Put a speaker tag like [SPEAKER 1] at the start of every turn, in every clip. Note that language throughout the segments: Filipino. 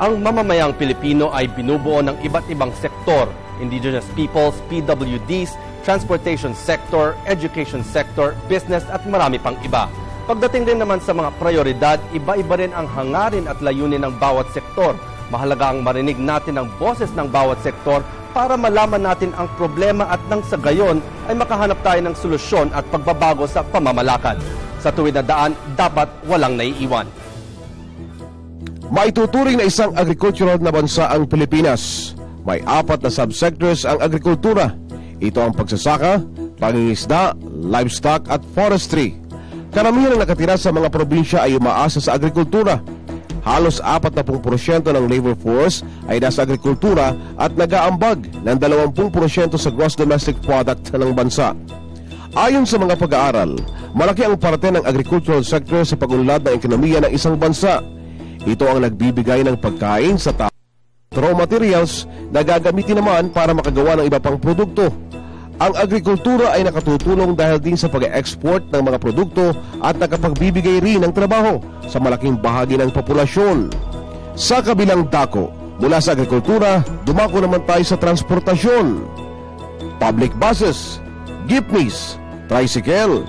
[SPEAKER 1] Ang mamamayang Pilipino ay binubuo ng iba't ibang sektor, indigenous peoples, PWDs, transportation sector, education sector, business at marami pang iba. Pagdating din naman sa mga prioridad, iba-iba rin ang hangarin at layunin ng bawat sektor. Mahalaga ang marinig natin ang boses ng bawat sektor para malaman natin ang problema at nang sa gayon ay makahanap tayo ng solusyon at pagbabago sa pamamalakad. Sa tuwid na daan, dapat walang naiiwan.
[SPEAKER 2] Maituturing na isang agricultural na bansa ang Pilipinas. May 4 na subsectors ang agrikultura. Ito ang pagsasaka, pangingisda, livestock at forestry. Karamihan ng nakatira sa mga probinsya ay umaasa sa agrikultura. Halos 40% ng labor force ay nasa agrikultura at nag-aambag ng 20% sa gross domestic product ng bansa. Ayon sa mga pag-aaral, malaki ang parte ng agricultural sector sa pag-unlad ng ekonomiya ng isang bansa. Ito ang nagbibigay ng pagkain sa tao. Raw materials na gagamitin naman para makagawa ng iba pang produkto. Ang agrikultura ay nakatutulong dahil din sa pag-export ng mga produkto at nakapagbibigay rin ng trabaho sa malaking bahagi ng populasyon. Sa kabilang dako, mula sa agrikultura, dumako naman tayo sa transportasyon. Public buses, jeepneys, tricycle,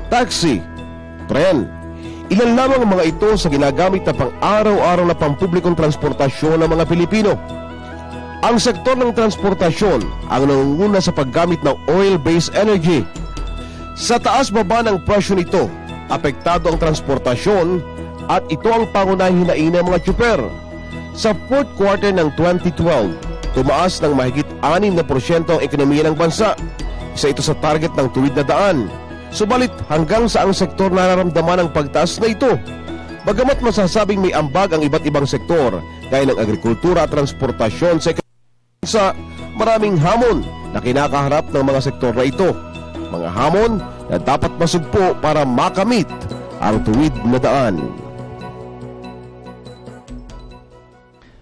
[SPEAKER 2] taxi, tren. Ilan lamang ang mga ito sa ginagamit na pang-araw-araw na pampublikong transportasyon ng mga Pilipino. Ang sektor ng transportasyon ang nangunguna sa paggamit ng oil-based energy. Sa taas-baba ng presyo nito, apektado ang transportasyon at ito ang pangunahing hinaing ng mga tsuper. Sa fourth quarter ng 2012, tumaas ng mahigit 6% ang ekonomiya ng bansa. Isa ito sa target ng tuwid na daan. Subalit hanggang sa ang sektor nararamdaman ang pagtaas na ito. Bagamat masasabing may ambag ang iba't ibang sektor, gaya ng agrikultura at transportasyon sa maraming hamon na kinakaharap ng mga sektor na ito. Mga hamon na dapat masugpo para makamit ang tuwid na daan.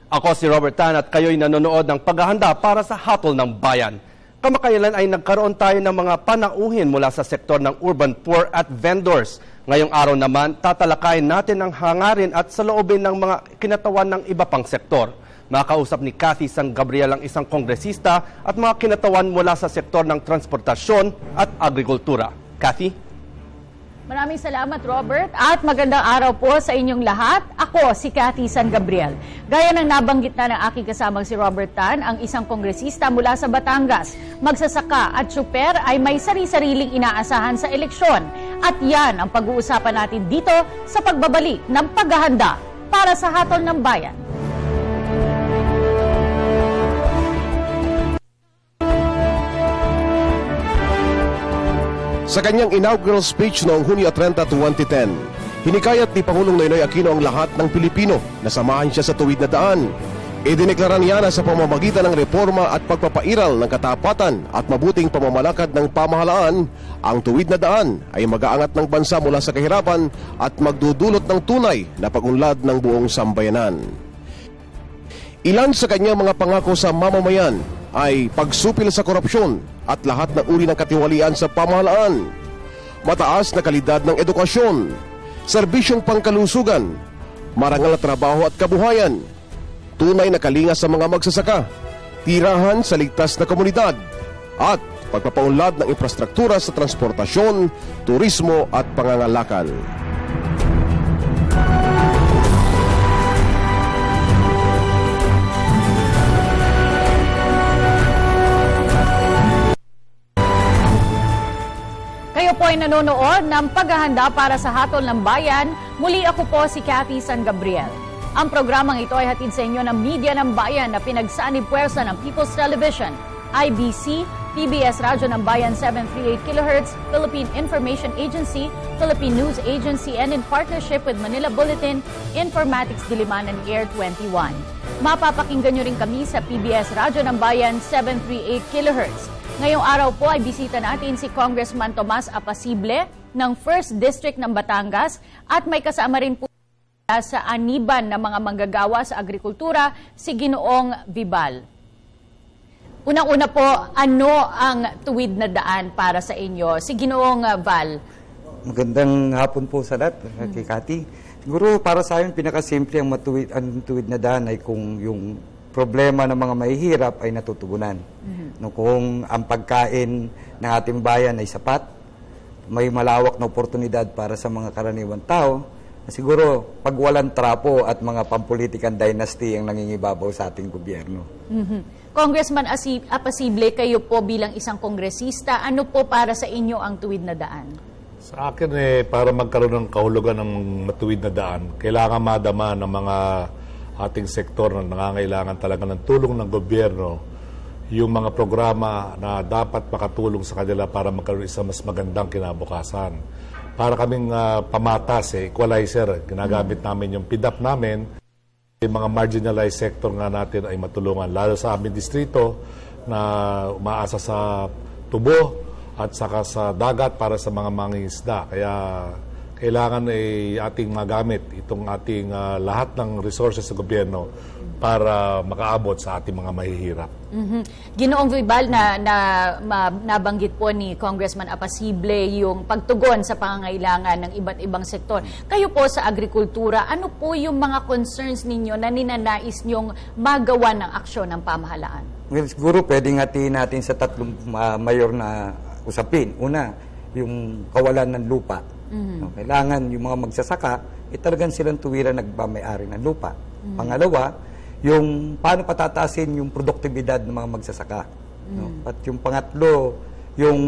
[SPEAKER 1] Ako si Robert Tan at kayo'y nanonood ng paghahanda para sa Hatol ng Bayan. Kamakailan ay nagkaroon tayo ng mga panauhin mula sa sektor ng urban poor at vendors. Ngayong araw naman, tatalakayin natin ang hangarin at saloobin ng mga kinatawan ng iba pang sektor. Makausap ni Cathy San Gabriel ang isang kongresista at mga kinatawan mula sa sektor ng transportasyon at agrikultura. Cathy?
[SPEAKER 3] Maraming salamat, Robert, at magandang araw po sa inyong lahat. Ako si Cathy San Gabriel. Gaya ng nabanggit na ng aking kasamang si Robert Tan, ang isang kongresista mula sa Batangas, magsasaka at tsuper ay may sari-sariling inaasahan sa eleksyon. At yan ang pag-uusapan natin dito sa pagbabalik ng paghahanda para sa Hatol ng Bayan.
[SPEAKER 2] Sa kanyang inaugural speech noong Hunyo 30, 2010, hinikayat ni Pangulong Noynoy Aquino ang lahat ng Pilipino na samahan siya sa tuwid na daan. Idineklara niya na sa pamamagitan ng reforma at pagpapairal ng katapatan at mabuting pamamalakad ng pamahalaan, ang tuwid na daan ay mag-aangat ng bansa mula sa kahirapan at magdudulot ng tunay na pag-unlad ng buong sambayanan. Ilan sa kanyang mga pangako sa mamamayan ay pagsupil sa korupsyon at lahat ng uri ng katiwalian sa pamahalaan, mataas na kalidad ng edukasyon, serbisyong pangkalusugan, marangal na trabaho at kabuhayan, tunay na kalinga sa mga magsasaka, tirahan sa ligtas na komunidad, at pagpapaunlad ng infrastruktura sa transportasyon, turismo at pangangalakal.
[SPEAKER 3] Kayo po ay nanonood ng paghahanda para sa Hatol ng Bayan. Muli ako po si Cathy San Gabriel. Ang programang ito ay hatid sa inyo ng Media ng Bayan na pinagsanib puwersa ng People's Television, IBC, PBS Radyo ng Bayan 738 kHz, Philippine Information Agency, Philippine News Agency, and in partnership with Manila Bulletin, Informatics Diliman and Air 21. Mapapakinggan nyo rin kami sa PBS Radyo ng Bayan 738 kHz. Ngayong araw po ay bisita natin si Congressman Tomas Apacible ng 1st District ng Batangas at may kasama rin po sa aniban ng mga manggagawa sa agrikultura, si Ginoong Vibal. Unang-una po, ano ang tuwid na daan para sa inyo? Si Ginoong Val.
[SPEAKER 4] Magandang hapon po sa lahat, kay Cathy. Siguro para sa akin, pinakasimple ang tuwid na daan ay kung yung problema ng mga mahihirap ay natutugunan. No, kung ang pagkain ng ating bayan ay sapat, may malawak na oportunidad para sa mga karaniwang tao, siguro pag walang trapo at mga pampolitikan dynasty ang nangingibabaw sa ating gobyerno.
[SPEAKER 3] Congressman Apasible, kayo po bilang isang kongresista, ano po para sa inyo ang tuwid na daan?
[SPEAKER 5] Sa akin, para magkaroon ng kahulugan ng matuwid na daan, kailangan madama ng mga ating sektor na nangangailangan talaga ng tulong ng gobyerno yung mga programa na dapat makatulong sa kanila para magkaroon isang mas magandang kinabukasan. Para kaming pamatas, equalizer, ginagamit namin yung PDAP namin, yung mga marginalized sector nga natin ay matulungan, lalo sa aming distrito na umaasa sa tubo at saka sa dagat para sa mga mangingisda. Kaya kailangan ating magamit itong ating lahat ng resources sa gobyerno para makaabot sa ating mga mahihirap.
[SPEAKER 3] Ginoong Vibal, nabanggit po ni Congressman Apasible yung pagtugon sa pangangailangan ng iba't ibang sektor. Kayo po sa agrikultura, ano po yung mga concerns ninyo na ninanais nyong magawa ng aksyon ng pamahalaan?
[SPEAKER 4] Well, siguro pwedeng hatiin natin sa tatlong mayor na usapin. Una, yung kawalan ng lupa. No, kailangan yung mga magsasaka, talagang silang tuwiran nagmamayari ng lupa. Pangalawa, yung paano patataasin yung produktibidad ng mga magsasaka. No? At yung pangatlo, yung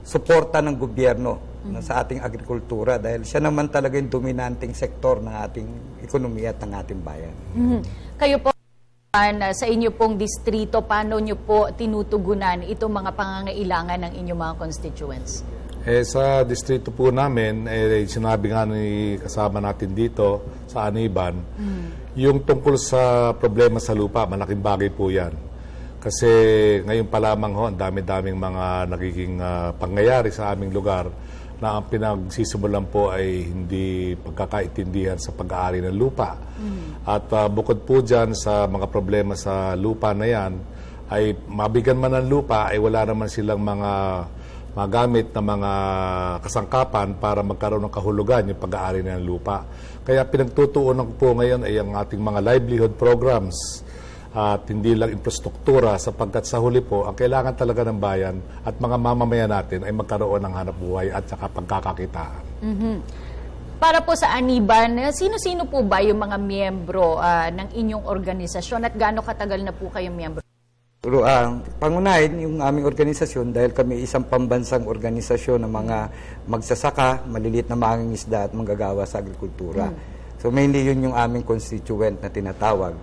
[SPEAKER 4] suporta ng gobyerno sa ating agrikultura dahil siya naman talaga yung dominanting sektor ng ating ekonomiya at ng ating bayan.
[SPEAKER 3] Kayo po, sa inyo pong distrito, paano nyo po tinutugunan itong mga pangangailangan ng inyong mga constituents?
[SPEAKER 5] Sa distrito po namin, sinabi nga ni kasama natin dito sa Aniban, yung tungkol sa problema sa lupa, malaking bagay po yan. Kasi ngayon pa lamang ang dami-daming mga nagiging pangyayari sa aming lugar na ang pinagsisimulan po ay hindi pagkakaintindihan sa pag-aari ng lupa. At bukod po dyan sa mga problema sa lupa na yan, ay mabigyan man ng lupa, ay wala naman silang mga magamit na mga kasangkapan para magkaroon ng kahulugan yung pag-aari ng lupa. Kaya pinagtutuunan ko po ngayon ay ang ating mga livelihood programs at hindi lang infrastruktura sapagkat sa huli po, ang kailangan talaga ng bayan at mga mamamayan natin ay magkaroon ng hanap buhay at saka pagkakakitaan.
[SPEAKER 3] Para po sa Aniban, sino-sino po ba yung mga miyembro ng inyong organisasyon at gaano katagal na po kayong miyembro?
[SPEAKER 4] Pero pangunahin yung aming organisasyon dahil kami isang pambansang organisasyon ng mga magsasaka, maliliit na mangingisda at manggagawa sa agrikultura. So mainly yun yung aming constituent na tinatawag.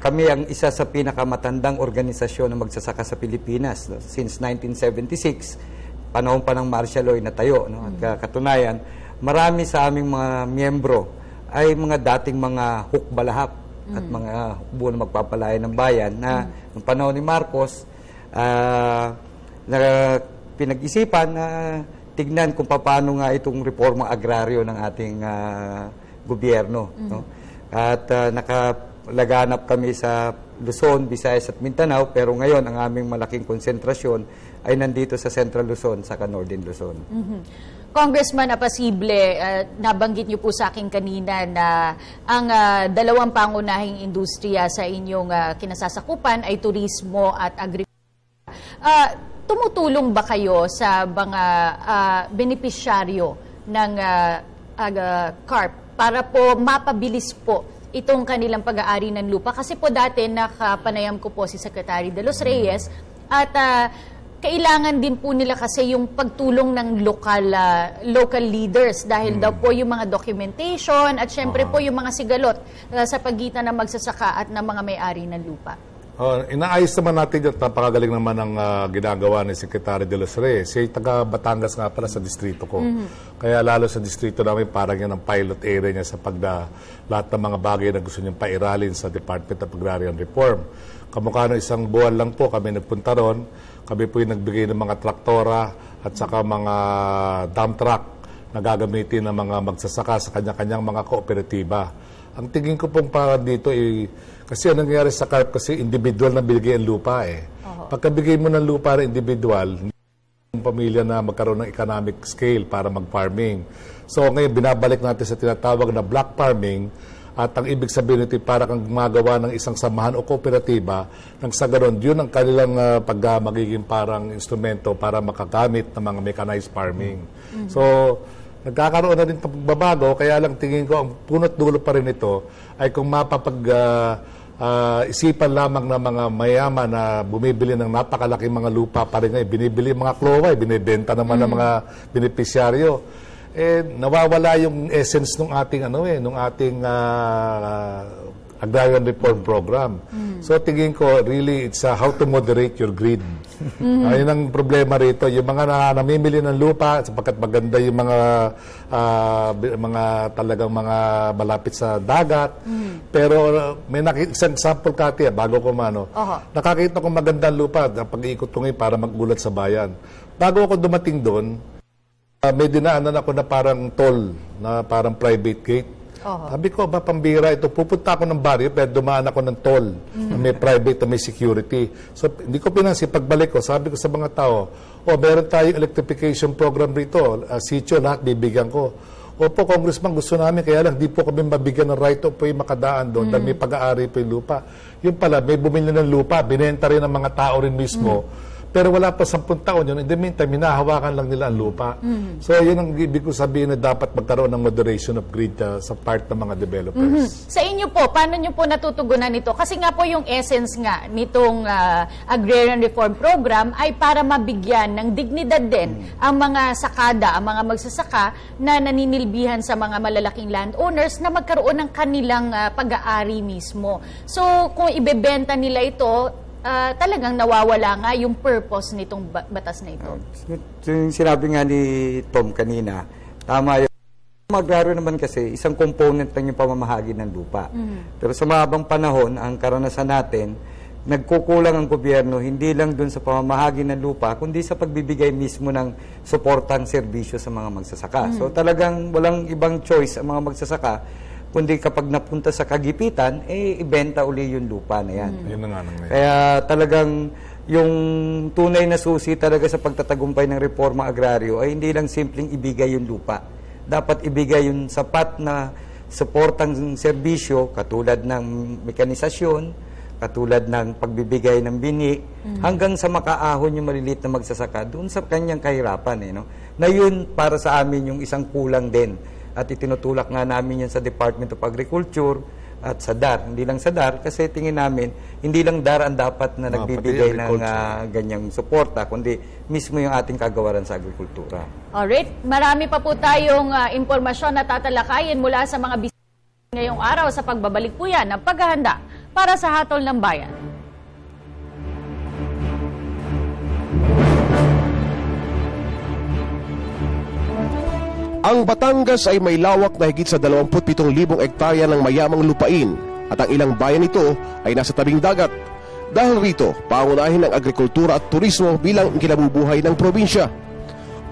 [SPEAKER 4] Kami ang isa sa pinakamatandang organisasyon na magsasaka sa Pilipinas. No? Since 1976, panahon pa ng martial law na tayo. No? At katunayan, marami sa aming mga miyembro ay mga dating mga hukbalahap at mga hukbo na magpapalaya ng bayan na noong panahon ni Marcos na pinag-isipan na tignan kung paano nga itong reforma agraryo ng ating gobyerno. No? At nakalaganap kami sa Luzon, Visayas at Mindanao, pero ngayon ang aming malaking konsentrasyon ay nandito sa Central Luzon, saka Northern Luzon.
[SPEAKER 3] Congressman Apasible, nabanggit niyo po sa akin kanina na ang dalawang pangunahing industriya sa inyong kinasasakupan ay turismo at agrikultura. Tumutulong ba kayo sa mga benepisyaryo ng CARP para po mapabilis po itong kanilang pag-aari ng lupa? Kasi po dati nakapanayam ko po si Secretary De Los Reyes at kailangan din po nila kasi yung pagtulong ng local leaders dahil daw po yung mga documentation at syempre po yung mga sigalot sa pagitan ng magsasaka at ng mga may-ari ng lupa.
[SPEAKER 5] Inaayos naman natin at napakagaling naman ang ginagawa ni Secretary De Los Reyes. Siya taga Batangas nga pala sa distrito ko. Kaya lalo sa distrito namin parang yan ang pilot area niya sa lahat ng mga bagay na gusto niyang pairalin sa Department of Agrarian Reform. Kamukha ng isang buwan lang po kami nagpunta ron. Kami po yung nagbigay ng mga traktora at saka mga dump truck na gagamitin ng mga magsasaka sa kanya-kanyang mga kooperatiba. Ang tingin ko pong para dito kasi ang nangyayari sa CARP kasi individual na binigay ang lupa . Pagkabigay mo ng lupa na individual, pamilya na magkaroon ng economic scale para mag-farming. So ngayon, binabalik natin sa tinatawag na black farming at ang ibig sabihin nito para kang gumagawa ng isang samahan o kooperatiba nang sa ganon, yun ang kanilang magiging parang instrumento para makagamit ng mga mechanized farming. So, nagkakaroon na din pagbabago, kaya lang tingin ko ang punot dulo pa rin ito ay kung isipan lamang ng mga mayaman na bumibili ng napakalaking mga lupa pa rin ngayon, binibili mga kloway, binibenta naman ng mga benepisyaryo. Nawawala yung essence ng ating agrarian reform program. So tingin ko really it's how to moderate your greed. Ayun ang problema rito, yung mga namimili ng lupa sapagkat maganda yung mga talagang mga malapit sa dagat. Pero may isang example Katia, bago ko nakakita ko magandang lupa pag-iikot ko ngayon para maggulat sa bayan. Bago ako dumating doon, may dinaanan ako na parang toll, na parang private gate. Sabi ko, pambira ito. Pupunta ako ng baryo, pero dumaan ako ng toll. Na may private, na may security. So, hindi ko pinansin. Pagbalik ko, sabi ko sa mga tao, meron tayong electrification program rito. Sitio, lahat bibigyan ko. Opo, Congressman, gusto namin. Kaya lang, di po kami mabigyan ng right of way makadaan doon dahil may pag-aari po yung lupa. Yun pala, may bumili ng lupa. Binenta rin ng mga tao rin mismo. Pero wala pa 10 taon yun. In the meantime, hinahawakan lang nila ang lupa. So, yun ang ibig ko sabihin na dapat magkaroon ng moderation of greed sa part ng mga developers.
[SPEAKER 3] Sa inyo po, paano nyo po natutugunan ito? Kasi nga po yung essence nga nitong Agrarian Reform Program ay para mabigyan ng dignidad din ang mga sakada, ang mga magsasaka na naninilbihan sa mga malalaking landowners na magkaroon ng kanilang pag-aari mismo. So, kung ibebenta nila ito, talagang nawawala nga yung purpose nitong batas na ito.
[SPEAKER 4] Yung sinabi nga ni Tom kanina, tama yun. Agraryo naman kasi, isang component lang yung pamamahagi ng lupa. Pero sa mahabang panahon, ang karanasan natin, nagkukulang ang gobyerno hindi lang dun sa pamamahagi ng lupa, kundi sa pagbibigay mismo ng suportang serbisyo sa mga magsasaka. So talagang walang ibang choice ang mga magsasaka, kundi kapag napunta sa kagipitan, ibenta uli yung lupa na yan.
[SPEAKER 5] Yun na nga naman.
[SPEAKER 4] Kaya talagang yung tunay na susi talaga sa pagtatagumpay ng reforma agraryo ay hindi lang simpleng ibigay yung lupa. Dapat ibigay yung sapat na suportang serbisyo katulad ng mekanisasyon, katulad ng pagbibigay ng bini, hanggang sa makaahon yung maliliit na magsasaka doon sa kanyang kahirapan. Na yun para sa amin yung isang kulang din. At itinutulak nga namin yan sa Department of Agriculture at sa DAR. Hindi lang sa DAR kasi tingin namin, hindi lang DAR ang dapat na nagbibigay ng ganyang suporta, kundi mismo yung ating kagawaran sa agrikultura.
[SPEAKER 3] Alright, marami pa po tayong impormasyon na tatalakayin mula sa mga bisita ngayong araw sa pagbabalik po yan ng paghahanda para sa Hatol ng Bayan.
[SPEAKER 2] Ang Batangas ay may lawak na higit sa 27,000 hektarya ng mayamang lupain at ang ilang bayan nito ay nasa tabing dagat. Dahil rito, pangunahin ng agrikultura at turismo bilang kinabubuhay ng probinsya.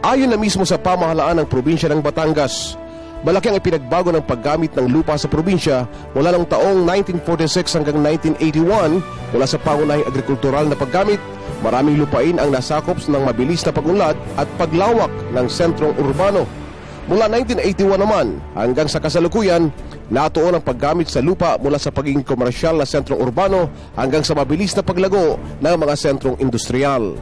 [SPEAKER 2] Ayon na mismo sa pamahalaan ng probinsya ng Batangas, malaki ang ipinagbago ng paggamit ng lupa sa probinsya mula noong taong 1946 hanggang 1981 mula sa pangunahing agrikultural na paggamit. Maraming lupain ang nasakop ng mabilis na pag-unlad at paglawak ng sentrong urbano. Mula 1981 naman hanggang sa kasalukuyan, natuon ang paggamit sa lupa mula sa pagiging komersyal na sentrong urbano hanggang sa mabilis na paglago ng mga sentrong industrial.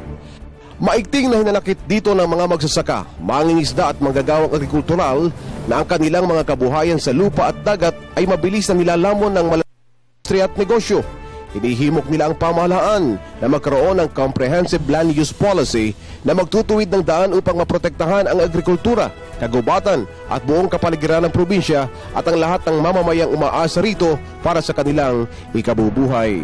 [SPEAKER 2] Maigting na hinanakit dito ng mga magsasaka, mangingisda at manggagawang agrikultural na ang kanilang mga kabuhayan sa lupa at dagat ay mabilis na nilalamon ng malaking industriya at negosyo. Hinihimok nila ang pamahalaan na magkaroon ng comprehensive land use policy na magtutuwid ng daan upang maprotektahan ang agrikultura, kagubatan at buong kapaligiran ng probinsya at ang lahat ng mamamayang umaasa rito para sa kanilang ikabubuhay.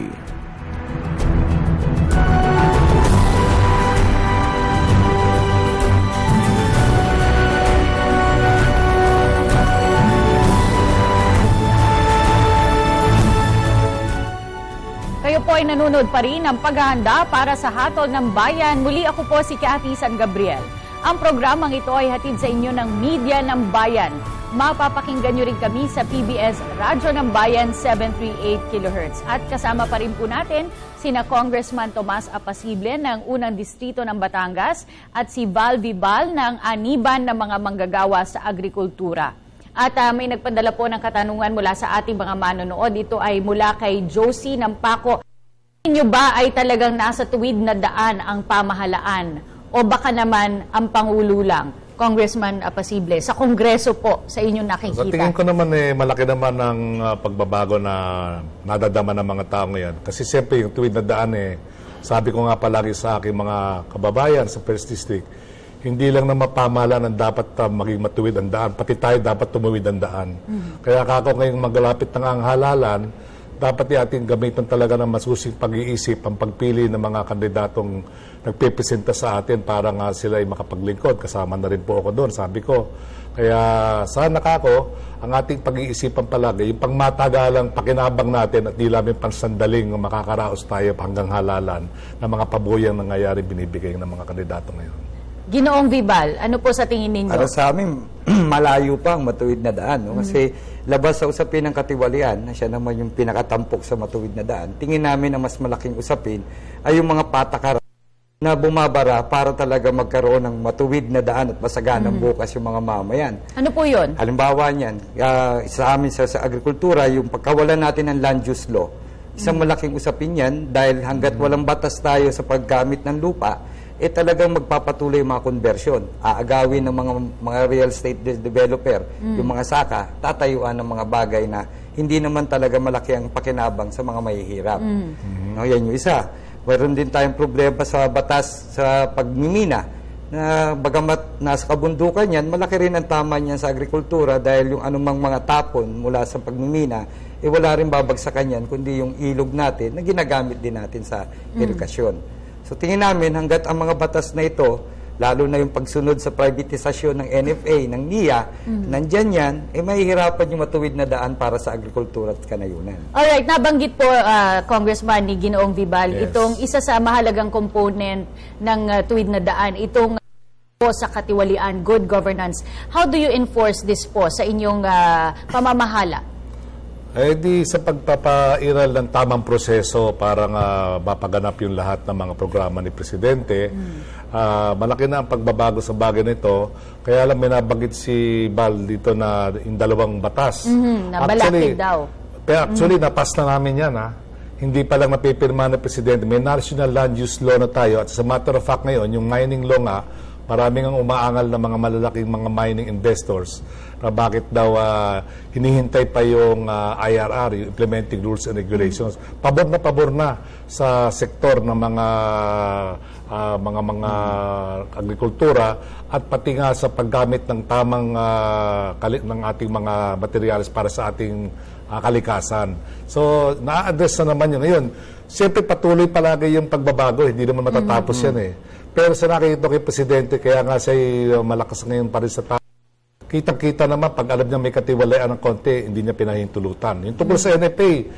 [SPEAKER 3] Kayo po ay nanonood pa rin ng paghahanda para sa Hatol ng Bayan. Muli ako po si Cathy San Gabriel. Ang programang ito ay hatid sa inyo ng Media ng Bayan. Mapapakinggan nyo rin kami sa PBS Radyo ng Bayan 738 kHz. At kasama pa rin po natin sina Congressman Tomas Apacible ng unang distrito ng Batangas at si Val Vibal ng Aniban ng mga manggagawa sa agrikultura. At may nagpadala po ng katanungan mula sa ating mga manonood. Ito ay mula kay Josie ng Paco. Inyo ba ay talagang nasa tuwid na daan ang pamahalaan o baka naman ang Pangulo lang? Congressman Apacible, sa Kongreso po, sa inyong nakikita.
[SPEAKER 5] Sa tingin ko naman, malaki naman ang pagbabago na nadadama ng mga tao ngayon. Kasi siyempre yung tuwid na daan, sabi ko nga palagi sa aking mga kababayan sa First District, hindi lang na mapamahalaan ang dapat maging matuwid ang daan, pati tayo dapat tumuwid ang daan. Kaya kako ngayong magalapit ng ang halalan, dapat ating gamitan talaga ng masusing pag-iisip ang pagpili ng mga kandidatong nagpipresenta sa atin para nga sila ay makapaglingkod. Kasama na rin po ako doon, sabi ko. Kaya sana kako, ang ating pag-iisipan palagi, yung pangmatagalang pakinabang natin at di lamang pansandaling makakaraos tayo hanggang halalan ng mga pabuyang nangyayari binibigay ng mga kandidato ngayon.
[SPEAKER 3] Ginoong Vibal, ano po sa tingin ninyo?
[SPEAKER 4] Para sa amin, malayo pa ang matuwid na daan. No? Kasi labas sa usapin ng katiwalian, na siya naman yung pinakatampok sa matuwid na daan, tingin namin ang mas malaking usapin ay yung mga patakaran na bumabara para talaga magkaroon ng matuwid na daan at masaganang bukas yung mga mamayan.
[SPEAKER 3] Ano po yun?
[SPEAKER 4] Halimbawa niyan, sa amin sa agrikultura, yung pagkawalan natin ng land use law, isang malaking usapin yan dahil hanggat walang batas tayo sa paggamit ng lupa, talagang magpapatuloy yung mga conversion. Aagawin ng mga real estate developer, yung mga saka, tatayuan ng mga bagay na hindi naman talaga malaki ang pakinabang sa mga mahihirap. No, yan yung isa. Meron din tayong problema sa batas sa pagmimina na bagamat nasa kabundukan yan, malaki rin ang tama niyan sa agrikultura dahil yung anumang mga tapon mula sa pagmimina, wala rin babagsakan yan, kundi yung ilog natin na ginagamit din natin sa irigasyon. So tingin namin hanggat ang mga batas na ito, lalo na yung pagsunod sa privatisasyon ng NFA, ng NIA, nandyan yan, mahihirapan yung matuwid na daan para sa agrikultura at kanayunan.
[SPEAKER 3] Alright, nabanggit po, Congressman ni Ginoong Vibal,
[SPEAKER 5] Yes.
[SPEAKER 3] itong isa sa mahalagang component ng tuwid na daan, itong po sa katiwalian, good governance. How do you enforce this po sa inyong pamamahala?
[SPEAKER 5] Di sa pagpapairal ng tamang proseso para nga mapaganap yung lahat ng mga programa ni Presidente, malaki na ang pagbabago sa bagay nito. Kaya lang may nabanggit si Val dito na yung dalawang batas.
[SPEAKER 3] Nabalakid daw.
[SPEAKER 5] Pero actually, napas na namin yan. Hindi pa lang napipirma ng Presidente. May National Land Use Law na tayo. At sa matter of fact ngayon, yung mining law nga, maraming ang umaangal ng mga malalaking mga mining investors na bakit daw hinihintay pa yung IRR, yung Implementing Rules and Regulations. Pabor na sa sektor ng mga agrikultura at pati nga sa paggamit ng tamang ng ating mga materials para sa ating kalikasan. So, na-address na naman yun. Ngayon, siyempre patuloy palagi yung pagbabago. Hindi naman matatapos yan Pero sa nakikita kay Presidente, kaya nga siya malakas ngayon pa rin sa tao. Kitang-kita naman, pag alam niya may katiwalaan ng konti, hindi niya pinahintulutan. Yung tungkol sa NFA,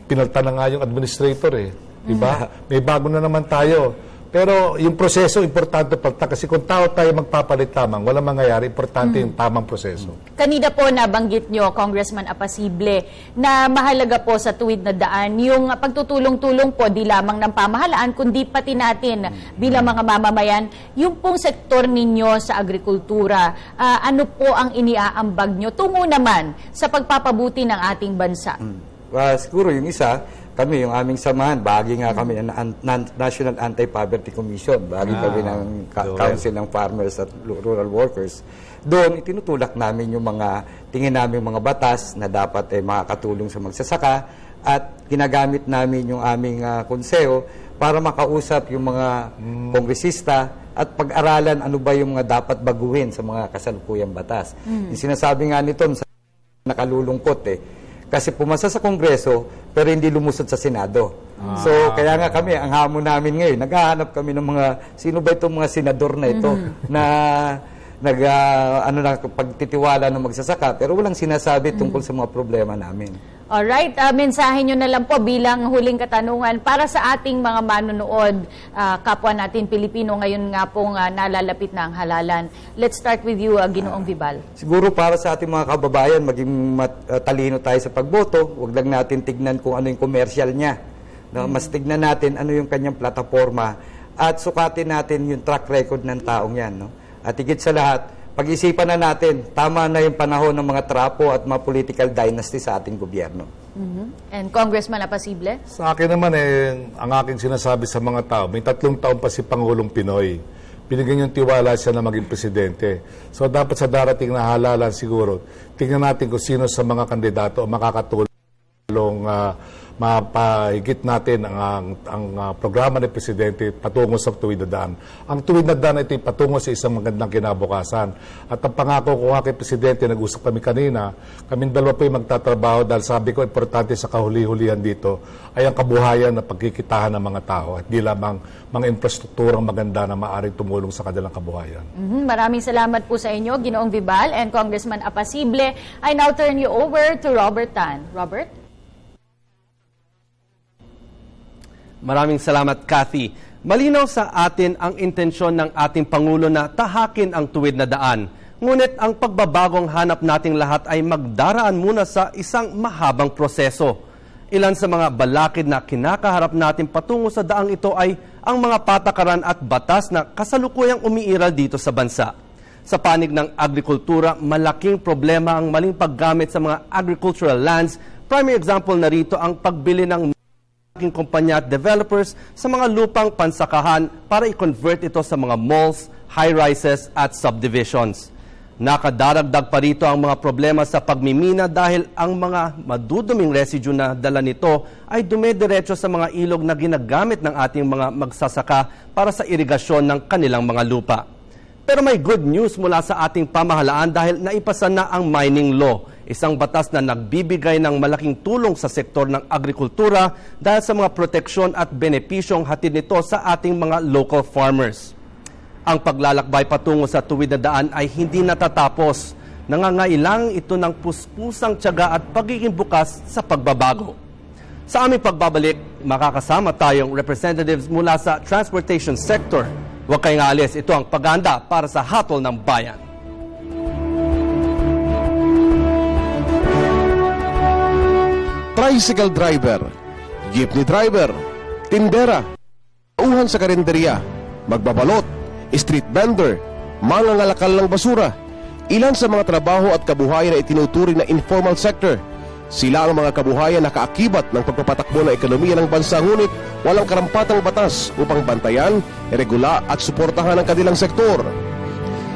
[SPEAKER 5] pinalta na nga yung administrator Diba? May bago na naman tayo. Pero yung proseso, importante palta. Kasi kung tao tayo magpapalit tamang, walang mangyayari, importante yung tamang proseso.
[SPEAKER 3] Kanina po nabanggit nyo, Congressman Apacible, na mahalaga po sa tuwid na daan yung pagtutulong-tulong po di lamang ng pamahalaan, kundi pati natin bilang mga mamamayan. Yung pong sektor ninyo sa agrikultura, ano po ang iniaambag nyo tungo naman sa pagpapabuti ng ating bansa?
[SPEAKER 4] Siguro yung isa, kami, yung aming samahan, bahagi nga kami ng National Anti-Poverty Commission, bahagi kami ng Council ng Farmers at Rural Workers. Doon, itinutulak namin yung mga, tingin namin mga batas na dapat makakatulong sa magsasaka at ginagamit namin yung aming konseho para makausap yung mga kongresista at pag-aralan ano ba yung mga dapat baguhin sa mga kasalukuyang batas. Yung sinasabi nga nito, nakalulungkot kasi pumasa sa Kongreso pero hindi lumusod sa Senado. So kaya nga kami, ang hamon namin ngayon, naghahanap kami ng mga, sino ba itong mga senador na ito na pagtitiwala ng magsasaka pero walang sinasabi tungkol sa mga problema namin.
[SPEAKER 3] Alright, mensahe nyo na lang po bilang huling katanungan para sa ating mga manonood, kapwa natin Pilipino, ngayon nga pong nalalapit na ang halalan. Let's start with you, Ginoong Vibal.
[SPEAKER 4] Siguro para sa ating mga kababayan, maging talino tayo sa pagboto. Huwag lang natin tignan kung ano yung commercial niya. No? Mas tignan natin ano yung kanyang plataforma at sukatin natin yung track record ng taong yan. No? At higit sa lahat, pag-isipan na natin, tama na yung panahon ng mga trapo at mga political dynasty sa ating gobyerno.
[SPEAKER 3] And Congressman Apasible?
[SPEAKER 5] Sa akin naman, ang aking sinasabi sa mga tao, may 3 taon pa si Pangulong Pinoy. Binigyan yung tiwala siya na maging presidente. So dapat sa darating na halalan siguro, tingnan natin kung sino sa mga kandidato makakatulong mapahigit natin ang programa ni Presidente patungo sa tuwid na daan. Ang tuwid na daan ito patungo sa isang magandang kinabukasan. At ang pangako ko nga kay Presidente, nag-usap kami kanina, kaming dalawa po yung magtatrabaho dahil sabi ko, importante sa kahuli-hulihan dito ay ang kabuhayan na pagkikitahan ng mga tao at di lamang mga infrastrukturang maganda na maaaring tumulong sa kanilang kabuhayan.
[SPEAKER 3] Maraming salamat po sa inyo, Ginoong Vibal and Congressman Apasible. I now turn you over to Robert Tan. Robert?
[SPEAKER 1] Maraming salamat, Kathy. Malinaw sa atin ang intensyon ng ating Pangulo na tahakin ang tuwid na daan. Ngunit ang pagbabagong hanap nating lahat ay magdaraan muna sa isang mahabang proseso. Ilan sa mga balakid na kinakaharap natin patungo sa daang ito ay ang mga patakaran at batas na kasalukuyang umiiral dito sa bansa. Sa panig ng agrikultura, malaking problema ang maling paggamit sa mga agricultural lands. Primary example na rito ang pagbili ng kumpanya at developers sa mga lupang pansakahan para i-convert ito sa mga malls, high-rises at subdivisions. Nakadaragdag pa rito ang mga problema sa pagmimina dahil ang mga maduduming residue na dala nito ay dumediretso sa mga ilog na ginagamit ng ating mga magsasaka para sa irigasyon ng kanilang mga lupa. Pero may good news mula sa ating pamahalaan dahil naipasa na ang mining law, isang batas na nagbibigay ng malaking tulong sa sektor ng agrikultura dahil sa mga proteksyon at benepisyong hatid nito sa ating mga local farmers. Ang paglalakbay patungo sa tuwid na daan ay hindi natatapos. Nangangailangan ito ng puspusang tiyaga at pagiging bukas sa pagbabago. Sa aming pagbabalik, makakasama tayong representatives mula sa transportation sector. Huwag kayong aalis, ito ang pag-aanda para sa Hatol ng Bayan.
[SPEAKER 2] Tricycle driver, jeepney driver, tindera, uhan sa karinderya, magbabalot, street vendor, mangangalakal ng basura. Ilan sa mga trabaho at kabuhayan na itinuturing na informal sector. Sila ang mga kabuhayan na kaakibat ng pagpapatakbo ng ekonomiya ng bansa ngunit walang karampatang batas upang bantayan, iregula at suportahan ang kanilang sektor.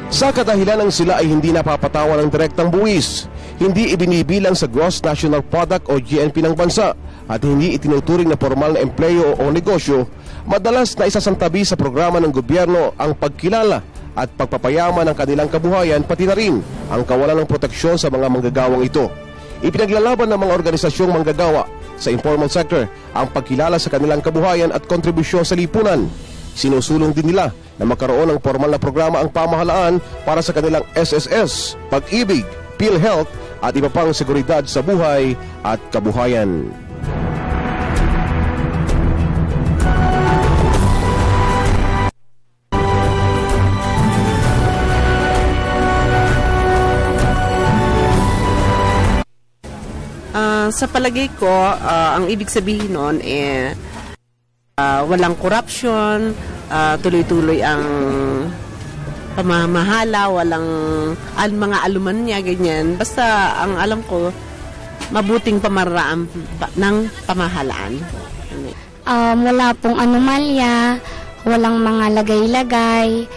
[SPEAKER 2] Sa kadahilan ng sila ay hindi napapatawan ng direktang buwis, hindi ibinibilang sa Gross National Product o GNP ng bansa at hindi itinuturing na formal na empleyo o negosyo, madalas na isasantabi sa programa ng gobyerno ang pagkilala at pagpapayaman ng kanilang kabuhayan pati na rin ang kawalan ng proteksyon sa mga manggagawang ito. Ipinaglalaban ng mga organisasyong manggagawa sa informal sector ang pagkilala sa kanilang kabuhayan at kontribusyon sa lipunan. Sinusulong din nila na magkaroon ng formal na programa ang pamahalaan para sa kanilang SSS, Pag-ibig, PhilHealth at iba pang seguridad sa buhay at kabuhayan.
[SPEAKER 6] Sa palagay ko, ang ibig sabihin nun walang corruption, tuloy-tuloy ang pamamahala, walang mga aluman niya, ganyan. Basta ang alam ko, mabuting pamaraan ng pamahalaan.
[SPEAKER 7] Wala pong anomalya, walang mga lagay-lagay,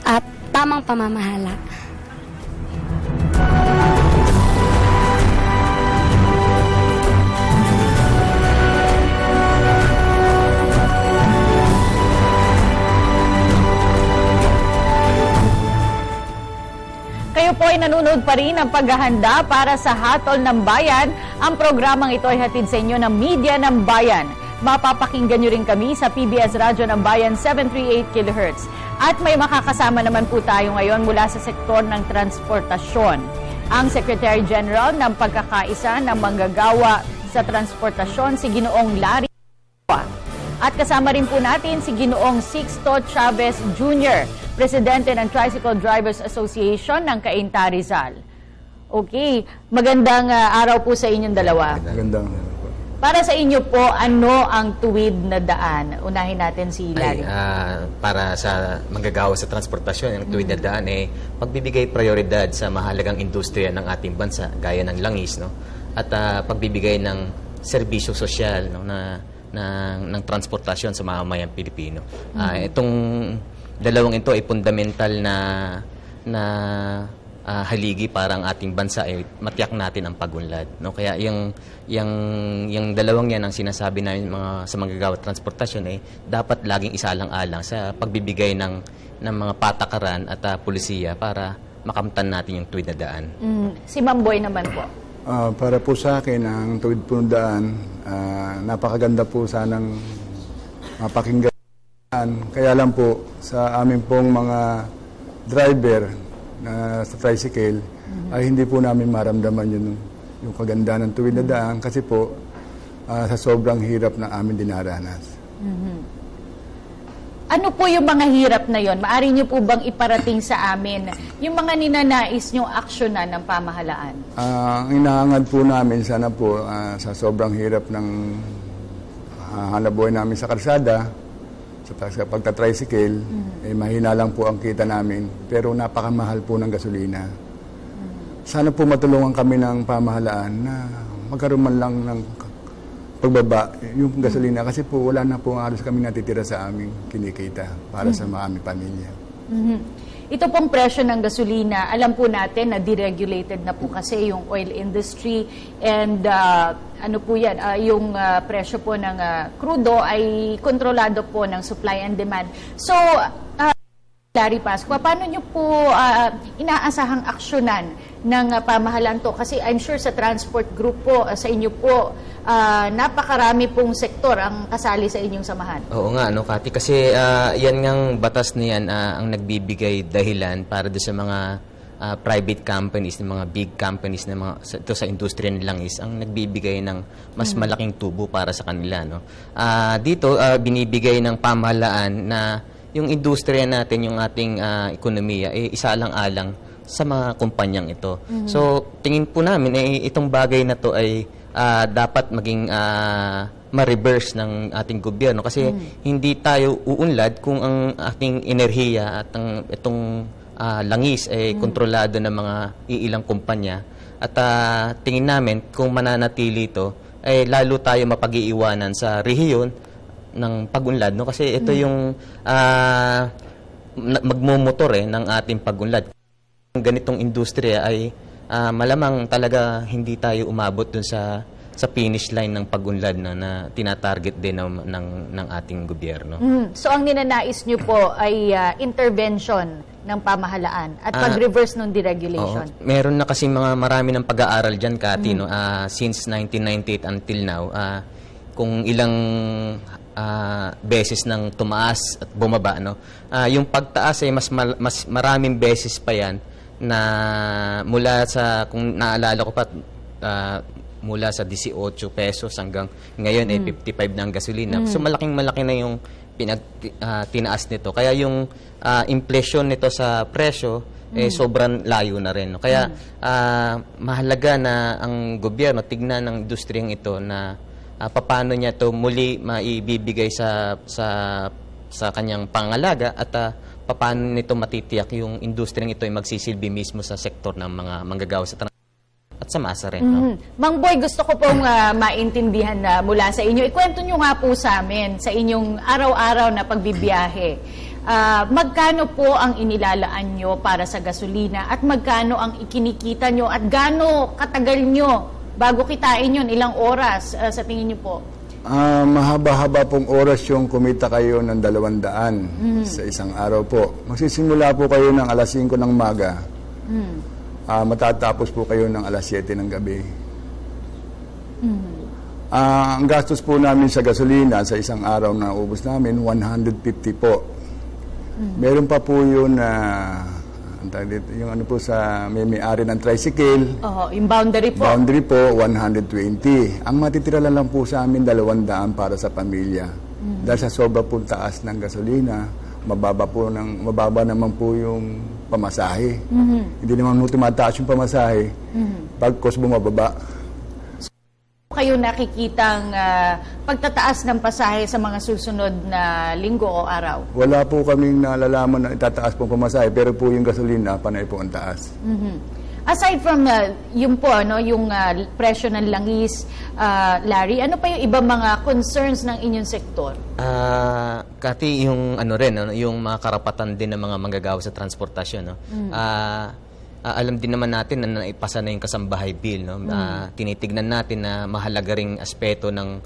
[SPEAKER 7] at tamang pamamahala.
[SPEAKER 3] Kayo po ay nanonood pa rin ng paghahanda para sa Hatol ng Bayan. Ang programang ito ay hatid sa inyo ng Media ng Bayan. Mapapakinggan nyo rin kami sa PBS Radyo ng Bayan 738 kHz. At may makakasama naman po tayo ngayon mula sa sektor ng transportasyon. ang Secretary General ng Pagkakaisa ng Manggagawa sa Transportasyon, si Ginoong Larry. At kasama rin po natin si Ginoong Sixto Chavez Jr., Presidente ng Tricycle Drivers Association ng Cainta, Rizal. Okay, magandang araw po sa inyong dalawa.
[SPEAKER 4] Magandang.
[SPEAKER 3] Para sa inyo po, ano ang tuwid na daan? Unahin natin si Larry.
[SPEAKER 8] Para sa manggagawa sa transportasyon, ang tuwid na daan ay pagbibigay prioridad sa mahalagang industriya ng ating bansa, gaya ng langis, no? At pagbibigay ng serbisyo sosyal, no, ng transportasyon sa mamamayang Pilipino. Itong dalawang ito ay fundamental na haligi para ang ating bansa ay matiyak natin ang pagunlad, no? Kaya yung dalawang yan ang sinasabi namin sa manggagawa transportasyon ay dapat laging isalang-alang sa pagbibigay ng mga patakaran at pulisiya para makamtan natin yung tuwid na daan.
[SPEAKER 3] Si Mamboy naman po.
[SPEAKER 9] Para po sa akin, ang tuwid po na daan, napakaganda po sanang mapakinggan. Kaya lang po, sa amin pong mga driver sa tricycle, ay hindi po namin maramdaman yung kaganda ng tuwid na daan kasi po sa sobrang hirap na amin dinaranas.
[SPEAKER 3] Ano po yung mga hirap na yon? Maaari niyo po bang iparating sa amin yung mga ninanais niyong aksyonan ng pamahalaan?
[SPEAKER 9] Ang inaangad po namin sana po sa sobrang hirap ng hanap buhay namin sa kalsada, sa pagta-tricycle, mahina lang po ang kita namin, pero napakamahal po ng gasolina. Sana po matulungan kami ng pamahalaan na magkaroon man lang ng pagbaba yung gasolina kasi po wala na po halos kami natitira sa aming kinikita para sa aming pamilya.
[SPEAKER 3] Ito pong presyo ng gasolina, alam po natin na deregulated na po kasi yung oil industry and ano po yan, yung presyo po ng crudo ay kontrolado po ng supply and demand. So, Larry Pascua, paano nyo po inaasahang aksyonan ng pamahalaan to? Kasi I'm sure sa transport group po, sa inyo po, napakarami pong sektor ang kasali sa inyong samahan.
[SPEAKER 8] Oo nga, no, Kati, kasi yan ngang batas na yan ang nagbibigay dahilan para doon sa mga private companies, ng mga big companies na ito sa industriya ng langis, ang nagbibigay ng mas malaking tubo para sa kanila, no. Dito binibigay ng pamahalaan na yung industriya natin, yung ating ekonomiya, isalang-alang sa mga kumpanyang ito. So, tingin po namin itong bagay na to ay dapat maging ma-reverse ng ating gobyerno kasi hindi tayo uunlad kung ang ating enerhiya at itong langis ay kontrolado ng mga iilang kumpanya. At tingin namin kung mananatili ito, ay lalo tayo mapag-iiwanan sa rehiyon ng pagunlad, no? Kasi ito yung magmumotor ng ating pagunlad. Ganitong industriya ay malamang talaga hindi tayo umabot dun sa finish line ng pagunlad na tinatarget din ng ating gobyerno.
[SPEAKER 3] So ang ninanais nyo po ay intervention ng pamahalaan at pag-reverse ng deregulation.
[SPEAKER 8] Meron na kasi marami ng pag-aaral dyan, Kati, no? Since 1998 until now, kung ilang beses nang tumaas at bumaba, no? Yung pagtaas ay mas maraming beses pa yan na mula sa, kung naalala ko pa, mula sa 18 pesos hanggang ngayon ay 55 na ang gasolina. So malaking-malaki na yung tinaas nito. Kaya yung inflation nito sa presyo sobrang layo na rin, no? Kaya mahalaga na ang gobyerno tignan ng industriyang ito na paano niya to muli maibibigay sa kanyang pangalaga at paano nito matitiyak yung industriyang ito ay magsisilbi mismo sa sektor ng mga manggagawa sa transport at sa masa rin. No?
[SPEAKER 3] Mang Boy, gusto ko pong maintindihan na mula sa inyo. Ikwento nyo nga po sa amin sa inyong araw-araw na pagbibiyahe. Magkano po ang inilalaan nyo para sa gasolina at magkano ang ikinikita nyo at gaano katagal nyo bago kitain yun? Ilang oras sa tingin nyo po?
[SPEAKER 9] Mahaba-haba pong oras yung kumita kayo ng 200 sa isang araw po. Magsisimula po kayo ng alas 5 ng maga. Matatapos po kayo ng alas 7 ng gabi. Ang gastos po namin sa gasolina sa isang araw na ubos namin, 150 po. Meron pa po yun na Yung ano po sa may-ari ng tricycle,
[SPEAKER 3] Yung boundary po.
[SPEAKER 9] boundary po, 120. Ang matitira lang po sa amin, 200 para sa pamilya. Dahil sa sobra po taas ng gasolina, mababa naman po yung pamasahe. Hindi naman po tumataas yung pamasahe. Pagkos bumababa.
[SPEAKER 3] Kayo nakikitang pagtataas ng pasahe sa mga susunod na linggo o araw?
[SPEAKER 9] Wala po kaming nalalaman na itataas po pamasahe, pero po yung gasolina, panay po ang taas.
[SPEAKER 3] Aside from yung po, yung presyo ng langis, Larry, ano pa yung ibang mga concerns ng inyong sektor?
[SPEAKER 8] Kati yung yung mga karapatan din ng mga manggagawa sa transportasyon, no? Alam din naman natin na naipasa na yung kasambahay bill, no? Tinitignan natin na mahalaga ring aspeto ng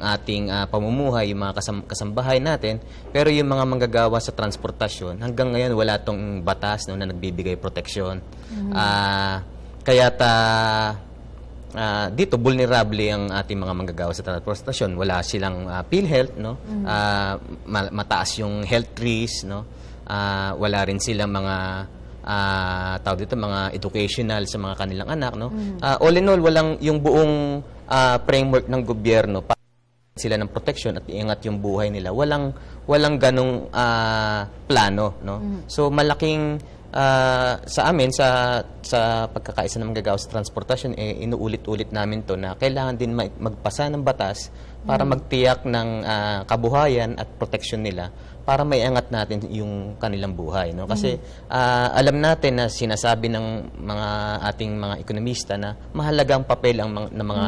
[SPEAKER 8] ating pamumuhay, yung mga kasambahay natin. Pero yung mga manggagawa sa transportasyon, hanggang ngayon wala tong batas, no, na nagbibigay proteksyon. Kaya't dito vulnerable ang ating mga manggagawa sa transportasyon. Wala silang PhilHealth, no? Mataas yung health risk, no? Wala rin silang mga mga educational sa mga kanilang anak, no? All in all, walang yung buong framework ng gobyerno para sila ng protection at iangat yung buhay nila. Walang ganong plano, no? So malaking sa amin sa pagkakaisa ng manggagawa sa transportasyon, inuulit-ulit namin to na kailangan din magpasa ng batas para magtiyak ng kabuhayan at protection nila para maiangat natin yung kanilang buhay, no? Kasi alam natin na sinasabi ng mga ating mga ekonomista na mahalagang papel ng mga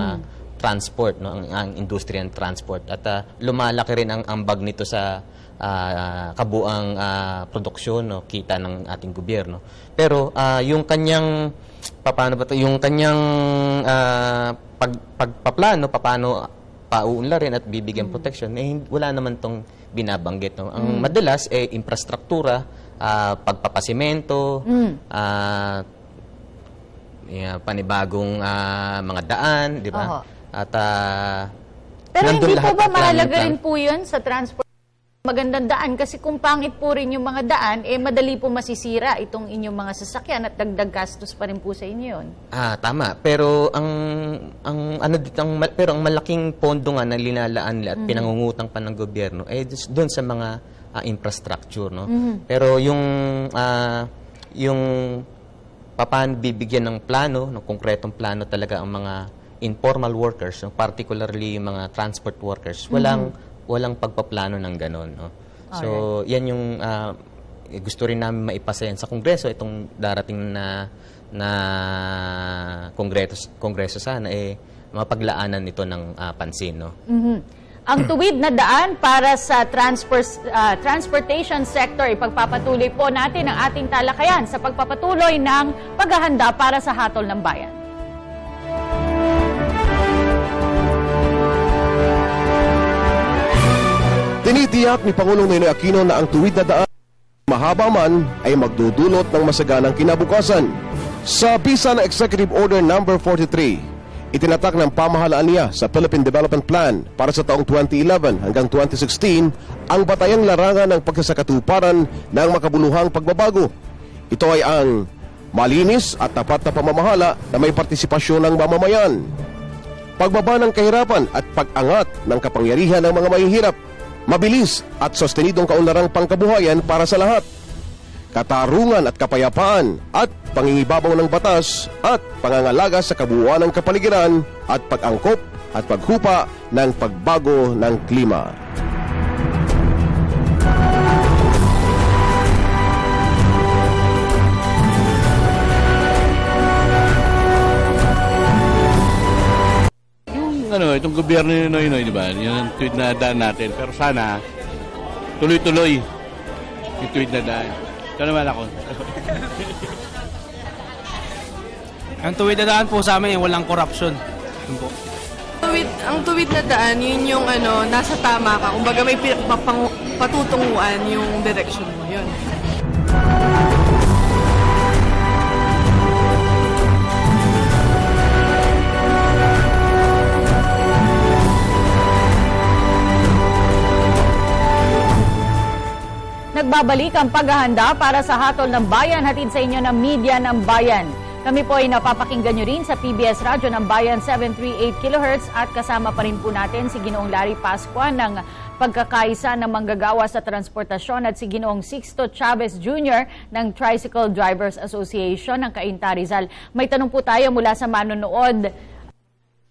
[SPEAKER 8] transport, no, ang industriya ng transport, at lumalaki rin ang ambag nito sa kabuang produksyon, no, kita ng ating gobyerno. Pero yung kanyang yung kanyang pagpaplano paano pauunlarin at bibigyan protection, wala naman tong binabanggit, no? Ang madalas infrastruktura, pagpapasimento, panibagong mga daan, di ba? At
[SPEAKER 3] pero hindi po ba mahalaga rin po yun sa transport? Magandang daan, kasi kung pangit po rin yung mga daan, madali po masisira itong inyong mga sasakyan at dagdag gastos pa rin po sa inyo yun.
[SPEAKER 8] Tama. Pero pero ang malaking pondo nga na linalaan nila at pinangungutang pa ng gobyerno doon sa mga infrastructure, no? Pero yung paano bibigyan ng plano, ng konkretong plano talaga ang mga informal workers, no? Particularly yung mga transport workers, walang pagpaplano ng ganon, no? So, yan yung gusto rin namin maipasa yan sa Kongreso, itong darating na Kongreso sana, mapaglaanan nito ng pansin, no?
[SPEAKER 3] Ang tuwid na daan para sa transportation sector, ipagpapatuloy po natin ang ating talakayan sa pagpapatuloy ng paghahanda para sa hatol ng bayan.
[SPEAKER 2] Tinitiyak ni Pangulong Noynoy Aquino na ang tuwid na daan, mahaba man, ay magdudulot ng masaganang kinabukasan. Sa bisa ng Executive Order No. 43, itinatak ng pamahalaan niya sa Philippine Development Plan para sa taong 2011 hanggang 2016 ang batayang larangan ng pagsasakatuparan ng makabuluhang pagbabago. Ito ay ang malinis at tapat na pamamahala na may partisipasyon ng mamamayan, pagbaba ng kahirapan at pag-angat ng kapangyarihan ng mga mahihirap, mabilis at sostenidong kaunlarang pangkabuhayan para sa lahat, katarungan at kapayapaan at pangingibabaw ng batas at pangangalaga sa kabuuan ng kapaligiran at pag-angkop at paghupa ng pagbago ng klima.
[SPEAKER 10] Itong gobyerno ni Noynoy, di ba? Yun ang tweet na daan natin. Pero sana, tuloy-tuloy yung tweet na daan. Ito naman ako.
[SPEAKER 11] Ang tuwid na daan po sa amin, walang corruption.
[SPEAKER 12] Ang tuwid na daan, yun yung nasa tama ka. Kumbaga may patutunguan yung direction mo. Yun.
[SPEAKER 3] nagbabalik ang paghahanda para sa hatol ng bayan, hatid sa inyo ng Media ng Bayan. Kami po ay napapakinggan nyo rin sa PBS Radyo ng Bayan 738 kHz at kasama pa rin po natin si Ginoong Larry Pascua ng Pagkakaisa ng Manggagawa sa Transportasyon at si Ginoong Sixto Chavez Jr. ng Tricycle Drivers Association ng Cainta Rizal. May tanong po tayo mula sa manonood.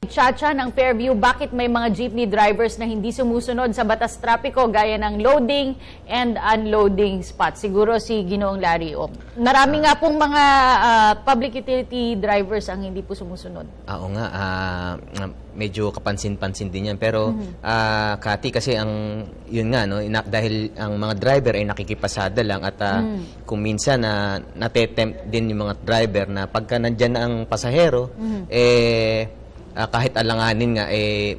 [SPEAKER 3] Chacha ng Fairview, bakit may mga jeepney drivers na hindi sumusunod sa batas trapiko gaya ng loading and unloading spot? Siguro si Ginoong Larry. Marami nga pong mga public utility drivers ang hindi po sumusunod.
[SPEAKER 8] Oo nga, medyo kapansin-pansin din yan. Pero, Kati, kasi yun nga, no, dahil ang mga driver ay nakikipasada lang at kung minsan natetempt din yung mga driver na pagka nandyan na ang pasahero, kahit alanganin nga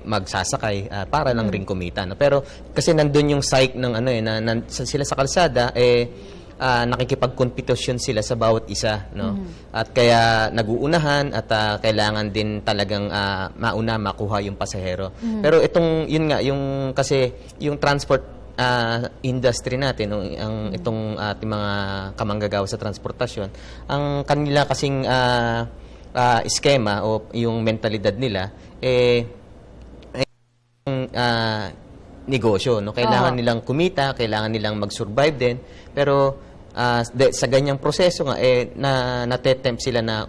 [SPEAKER 8] magsasakay para lang ring kumita, no? Pero kasi nandun yung psyche ng sila sa kalsada nakikipagkompetisyon sila sa bawat isa, no? At kaya naguunahan at kailangan din talagang makuha yung pasahero. Pero yun nga yung kasi yung transport industry natin, no, itong ating mga kamanggagawa sa transportasyon, ang kanila kasing eskema o yung mentalidad nila negosyo, no? Kailangan nilang kumita, kailangan nilang mag-survive din, pero sa ganyang proseso nga natetempt sila na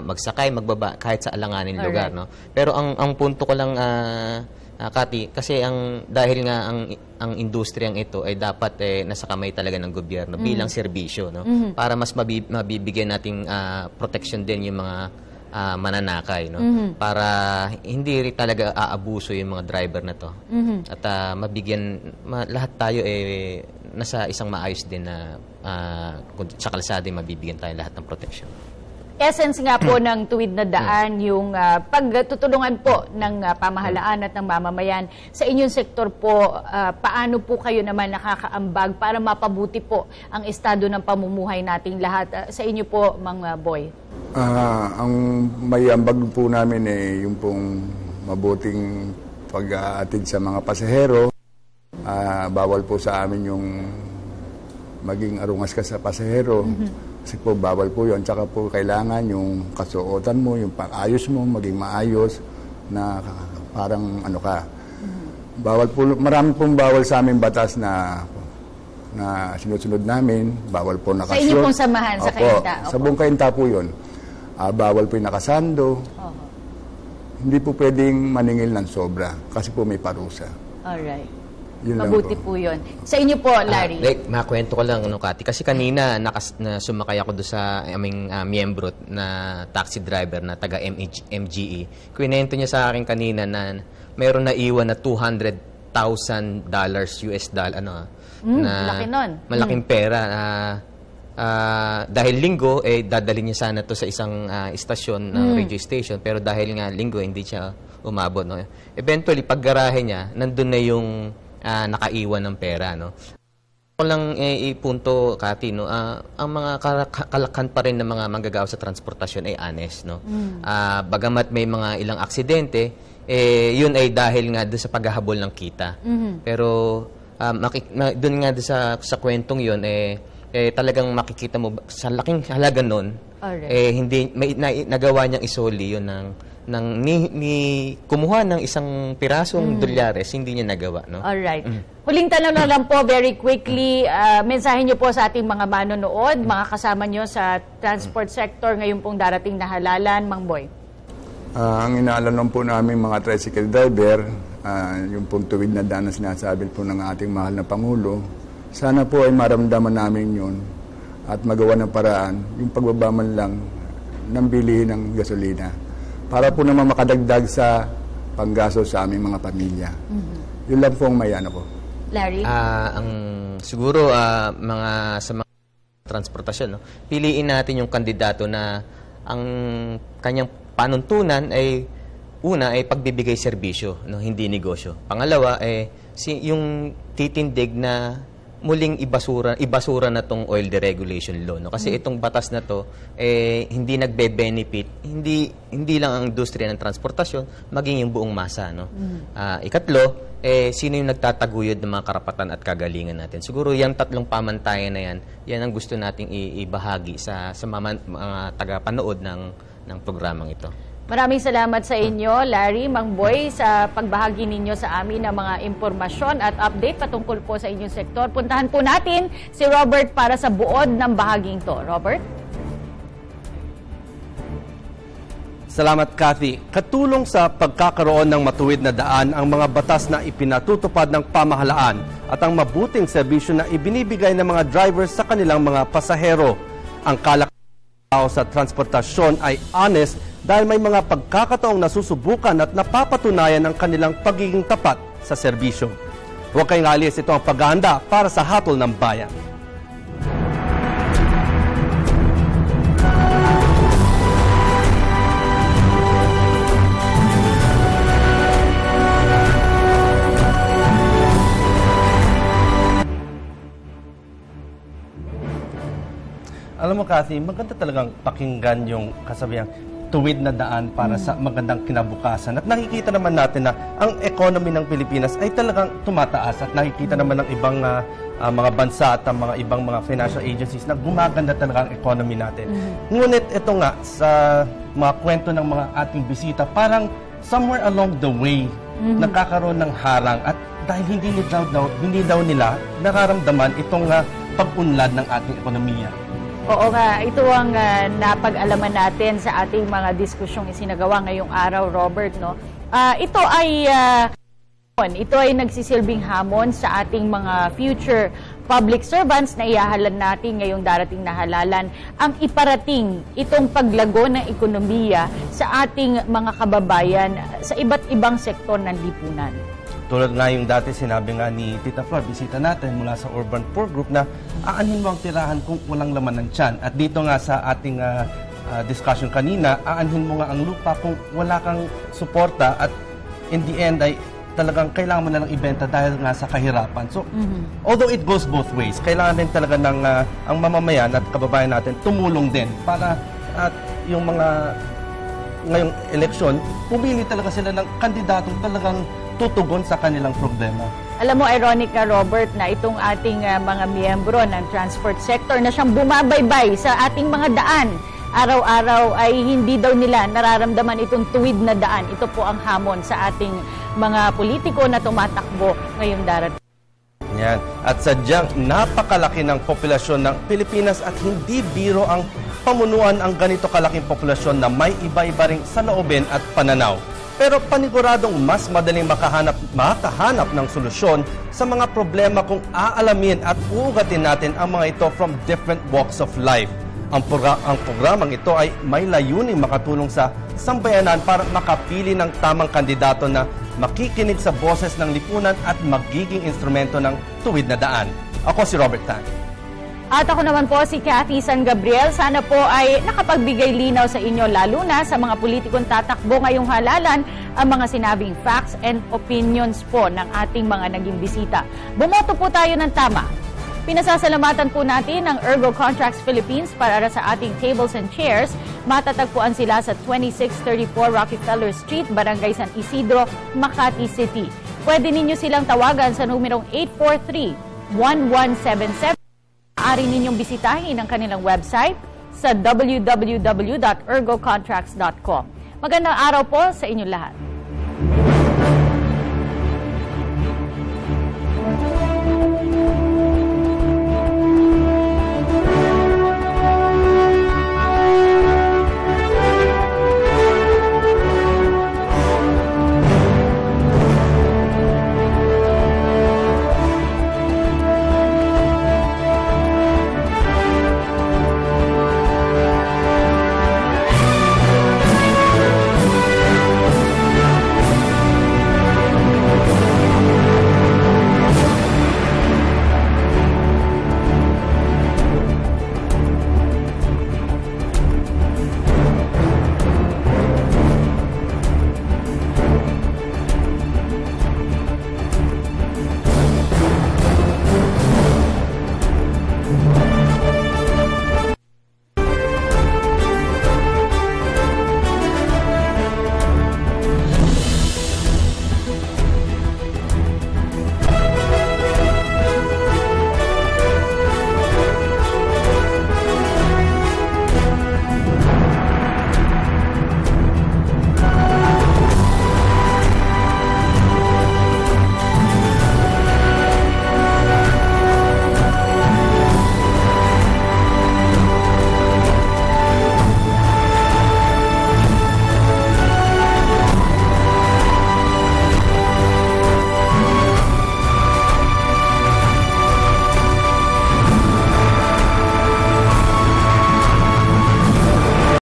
[SPEAKER 8] magsakay, magbaba kahit sa alanganin lugar, no? Pero ang punto ko lang, Kati, kasi dahil nga ang industriyang ito ay dapat nasa kamay talaga ng gobyerno bilang serbisyo, no? Para mas mabibigyan nating protection din yung mga mananakay, no? Para hindi rin talaga aabuso yung mga driver na to. At lahat tayo nasa isang maayos din na sa kalsada mabibigyan tayo lahat ng protection.
[SPEAKER 3] Essence nga po ng Tuwid na Daan, yung pagtutulungan po ng pamahalaan at ng mamamayan. Sa inyong sektor po, paano po kayo naman nakakaambag para mapabuti po ang estado ng pamumuhay nating lahat? Sa inyo po, Mang Boy.
[SPEAKER 9] Ang may ambag po namin yung pong mabuting pag-aatid sa mga pasahero. Bawal po sa amin yung maging arungas ka sa pasahero. Kasi po bawal po yun. Tsaka po kailangan yung kasuotan mo, yung pang-ayos mo, maging maayos na parang Bawal po, marami pong bawal sa aming batas na sinusunod namin. Bawal po nakashort.
[SPEAKER 3] Sa inyo pong samahan sa Cainta?
[SPEAKER 9] Sa buong Cainta po yun. Bawal po yung nakasando. Hindi po pwedeng maningil ng sobra kasi po may parusa.
[SPEAKER 3] Alright.
[SPEAKER 9] Yun
[SPEAKER 3] Mabuti po yun. Sa inyo po, Larry.
[SPEAKER 8] Makwento ko lang, Kati. Kasi kanina sumakay ako doon sa aming miyembro na taxi driver na taga MGE. Kwento niya sa akin kanina na mayroon na iwan na $200,000 US dollar.
[SPEAKER 3] Laki nun.
[SPEAKER 8] Malaking pera. Dahil linggo, dadalhin niya sana to sa isang istasyon ng radio station. Pero dahil nga linggo, hindi siya umabot. No? Eventually, pag garahe niya, nandun na yung nakaiwan ng pera, no? Ako lang ipunto, Kati, no? Ang mga kalakhan pa rin ng mga manggagawa sa transportasyon ay honest, no? Bagamat may mga ilang aksidente, yun ay dahil nga doon sa paghahabol ng kita. Pero doon nga sa kwentong yun, talagang makikita mo sa laking halaga nun, hindi nagawa niyang isoli yun ni kumuha ng isang pirasong dolyares, hindi niya nagawa, no?
[SPEAKER 3] Alright. Huling tanong na lang po, very quickly, mensahe niyo po sa ating mga manonood, mga kasama niyo sa transport sector ngayon pong darating na halalan, Mang Boy.
[SPEAKER 9] Ang inaalam po namin mga tricycle driver, yung pong tuwid na daan na sinasabi po ng ating mahal na Pangulo, sana po ay maramdaman namin yun at magawa ng paraan yung pagbabaman lang ng bilihin ng gasolina para po naman makadagdag sa panggaso sa aming mga pamilya. Yun lang po ang may ko.
[SPEAKER 3] Larry?
[SPEAKER 8] Siguro, sa mga transportasyon, no? Piliin natin yung kandidato na ang kanyang panuntunan ay una ay pagbibigay serbisyo, no? Hindi negosyo. Pangalawa, yung titindig na muling ibasura na tong oil deregulation law, no? Kasi itong batas na to hindi nagbe-benefit hindi lang ang industriya ng transportasyon, maging yung buong masa, no? Ikatlo, sino yung nagtataguyod ng mga karapatan at kagalingan natin? Siguro yung tatlong pamantayan na yan ang gusto nating ibahagi sa mga tagapanood ng programang ito.
[SPEAKER 3] Maraming salamat sa inyo, Larry, Mang Boy, sa pagbahagi ninyo sa amin ng mga impormasyon at update patungkol po sa inyong sektor. Puntahan po natin si Robert para sa buod ng bahaging to. Robert?
[SPEAKER 1] Salamat, Kathy. Katulong sa pagkakaroon ng matuwid na daan ang mga batas na ipinatutupad ng pamahalaan at ang mabuting serbisyo na ibinibigay ng mga drivers sa kanilang mga pasahero. Ang kalakaw sa transportasyon ay honest dahil may mga pagkakataong nasusubukan at napapatunayan ang kanilang pagiging tapat sa serbisyo. Huwag kayong alis, ito ang paghahanda para sa Hatol ng Bayan. Alam mo, Kathy, maganda talagang pakinggan yung kasabihang tuwid na daan para sa magandang kinabukasan. At nakikita naman natin na ang economy ng Pilipinas ay talagang tumataas at nakikita naman ng ibang mga bansa at ang mga ibang mga financial agencies na gumaganda talaga ang economy natin. Ngunit ito nga, sa mga kwento ng mga ating bisita, parang somewhere along the way, nagkakaroon ng harang at dahil hindi daw nila nararamdaman itong pag-unlad ng ating ekonomiya.
[SPEAKER 3] Oo nga, ito ang napag-alaman natin sa ating mga diskusyong isinagawa ngayong araw, Robert, no? Ito ay nagsisilbing hamon sa ating mga future public servants na ihahalan natin ngayong darating na halalan ang iparating itong paglago ng ekonomiya sa ating mga kababayan sa iba't ibang sektor ng lipunan.
[SPEAKER 1] Tulad nga yung dati sinabi nga ni Tita Flor, bisita natin mula sa Urban Poor Group na aanhin mo ang tirahan kung walang laman ng tiyan. At dito nga sa ating discussion kanina, aanhin mo nga ang lupa kung wala kang suporta at in the end ay talagang kailangan mo na lang ibenta dahil nga sa kahirapan. So, although it goes both ways, kailangan din talaga ng ang mamamayan at kababayan natin tumulong din para at yung mga ngayong eleksyon, pumili talaga sila ng kandidatong talagang tutugon sa kanilang problema.
[SPEAKER 3] Alam mo, ironic na, Robert, na itong ating mga miyembro ng transport sector na siyang bumabaybay sa ating mga daan, araw-araw ay hindi daw nila nararamdaman itong tuwid na daan. Ito po ang hamon sa ating mga politiko na tumatakbo ngayong darating.
[SPEAKER 1] Yan. At sadyang napakalaki ng populasyon ng Pilipinas at hindi biro ang pamunuan ang ganito kalaking populasyon na may iba-iba ring saloobin at pananaw. Pero paniguradong mas madaling makahanap ng solusyon sa mga problema kung aalamin at uugatin natin ang mga ito from different walks of life. Ang programang ito ay may layuning makatulong sa sambayanan para makapili ng tamang kandidato na makikinig sa boses ng lipunan at magiging instrumento ng tuwid na daan. Ako si Robert Tan.
[SPEAKER 3] At ako naman po si Cathy San Gabriel. Sana po ay nakapagbigay linaw sa inyo, lalo na sa mga politikong tatakbo ngayong halalan, ang mga sinabing facts and opinions po ng ating mga naging bisita. Bumoto po tayo ng tama. Pinasasalamatan po natin ang Ergo Contracts Philippines para sa ating tables and chairs. Matatagpuan sila sa 2634 Rockefeller Street, Barangay San Isidro, Makati City. Pwede ninyo silang tawagan sa numerong 843-1177. Maaari ninyong bisitahin ang kanilang website sa www.ergocontracts.com. Magandang araw po sa inyong lahat.